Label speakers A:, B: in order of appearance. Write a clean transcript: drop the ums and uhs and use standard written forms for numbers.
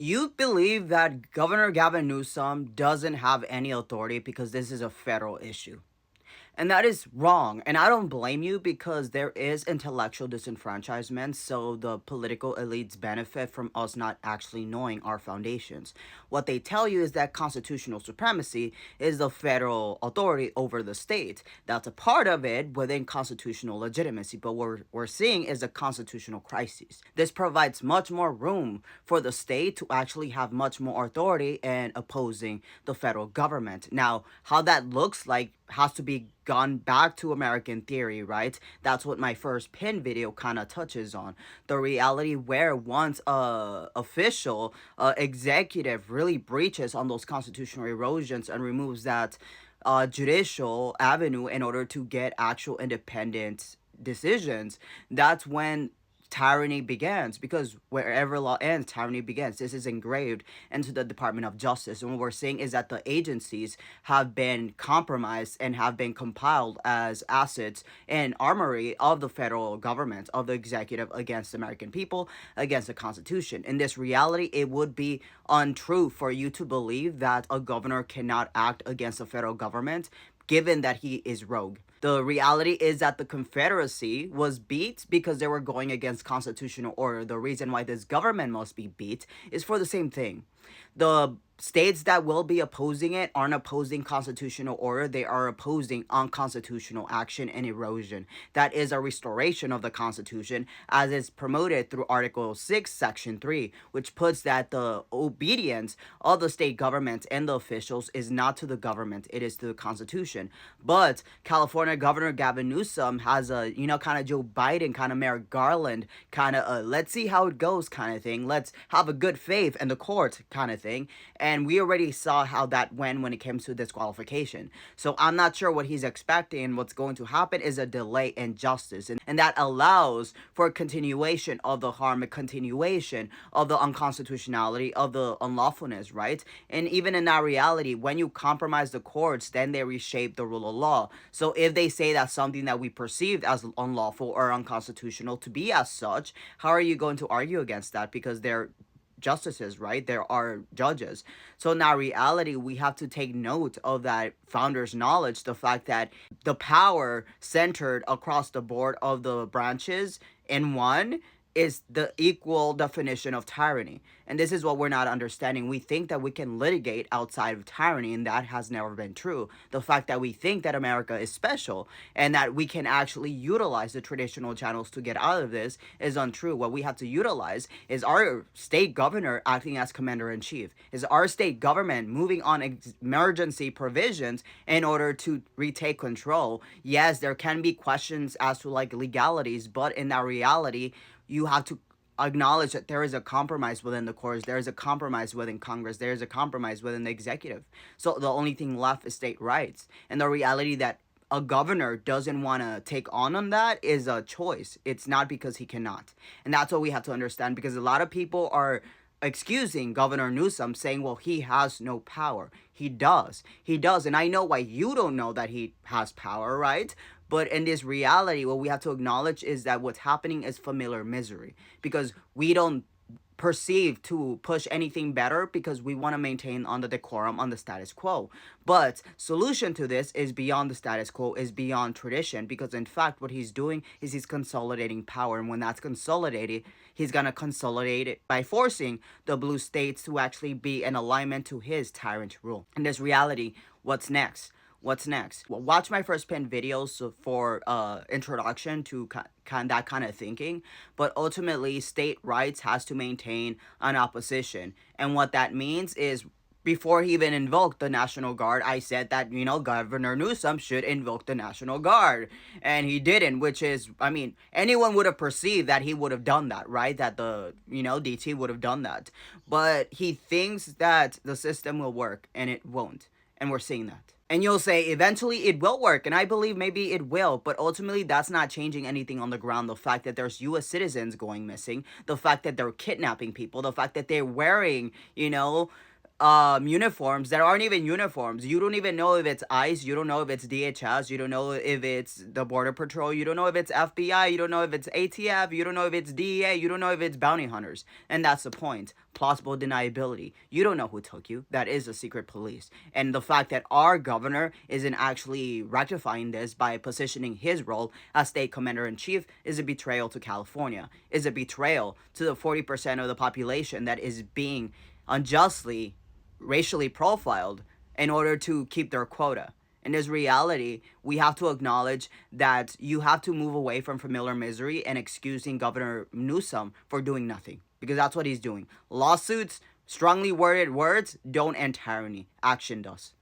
A: You believe that Governor Gavin Newsom doesn't have any authority because this is a federal issue. And that is wrong. And I don't blame you because there is intellectual disenfranchisement. So the political elites benefit from us not actually knowing our foundations. What they tell you is that constitutional supremacy is the federal authority over the state. That's a part of it within constitutional legitimacy. But what we're seeing is a constitutional crisis. This provides much more room for the state to actually have much more authority in opposing the federal government. Now, how that looks like has to be gone back to American theory, right? That's what my first pin video kind of touches on. The reality where once a official executive really breaches on those constitutional erosions and removes that judicial avenue in order to get actual independent decisions, that's when tyranny begins, because wherever law ends, tyranny begins. This is engraved into the Department of Justice. And what we're seeing is that the agencies have been compromised and have been compiled as assets and armory of the federal government, of the executive, against the American people, against the Constitution. In this reality, it would be untrue for you to believe that a governor cannot act against the federal government given that he is rogue. The reality is that the Confederacy was beat because they were going against constitutional order. The reason why this government must be beat is for the same thing. The states that will be opposing it aren't opposing constitutional order, they are opposing unconstitutional action and erosion. That is a restoration of the Constitution as is promoted through Article 6, Section 3, which puts that the obedience of the state government and the officials is not to the government, it is to the Constitution. But California Governor Gavin Newsom has a, kind of Joe Biden, kind of Merrick Garland, kind of let's see how it goes kind of thing. Let's have a good faith in the court kind of thing. And we already saw how that went when it came to disqualification. So I'm not sure what he's expecting. What's going to happen is a delay in justice. And that allows for a continuation of the harm, a continuation of the unconstitutionality, of the unlawfulness, right? And even in that reality, when you compromise the courts, then they reshape the rule of law. So if they say that something that we perceived as unlawful or unconstitutional to be as such, how are you going to argue against that? Because they're justices, right? There are judges. So now reality, we have to take note of that founder's knowledge, the fact that the power centered across the board of the branches in one is the equal definition of tyranny. And this is what we're not understanding. We think that we can litigate outside of tyranny, and that has never been true. The fact that we think that America is special and that we can actually utilize the traditional channels to get out of this is untrue. What we have to utilize is our state governor acting as commander-in-chief, is our state government moving on emergency provisions in order to retake control. Yes, there can be questions as to like legalities, but in that reality, you have to acknowledge that there is a compromise within the courts, there is a compromise within Congress, there is a compromise within the executive. So the only thing left is state rights. And the reality that a governor doesn't want to take on that is a choice. It's not because he cannot. And that's what we have to understand, because a lot of people are excusing Governor Newsom, saying, well, he has no power. He does. He does. And I know why you don't know that he has power, right? But in this reality, what we have to acknowledge is that what's happening is familiar misery, because we don't perceive to push anything better because we want to maintain on the decorum, on the status quo. But solution to this is beyond the status quo, is beyond tradition, because in fact what he's doing is he's consolidating power. And when that's consolidated, he's going to consolidate it by forcing the blue states to actually be in alignment to his tyrant rule. In this reality, what's next? What's next? Well, watch my first pin videos for introduction to that kind of thinking. But ultimately, state rights has to maintain an opposition. And what that means is, before he even invoked the National Guard, I said that, Governor Newsom should invoke the National Guard. And he didn't, which is, anyone would have perceived that he would have done that, right? That the, DT would have done that. But he thinks that the system will work, and it won't. And we're seeing that. And you'll say, eventually it will work, and I believe maybe it will, but ultimately that's not changing anything on the ground. The fact that there's U.S. citizens going missing, the fact that they're kidnapping people, the fact that they're wearing, uniforms that aren't even uniforms. You don't even know if it's ICE, you don't know if it's DHS, you don't know if it's the Border Patrol, you don't know if it's FBI, you don't know if it's ATF, you don't know if it's DEA, you don't know if it's bounty hunters. And that's the point. Plausible deniability. You don't know who took you. That is the secret police. And the fact that our governor isn't actually rectifying this by positioning his role as state commander in chief is a betrayal to California, is a betrayal to the 40% of the population that is being unjustly racially profiled in order to keep their quota. In this reality, we have to acknowledge that you have to move away from familiar misery and excusing Governor Newsom for doing nothing, because that's what he's doing. Lawsuits, strongly worded words don't end tyranny. Action does.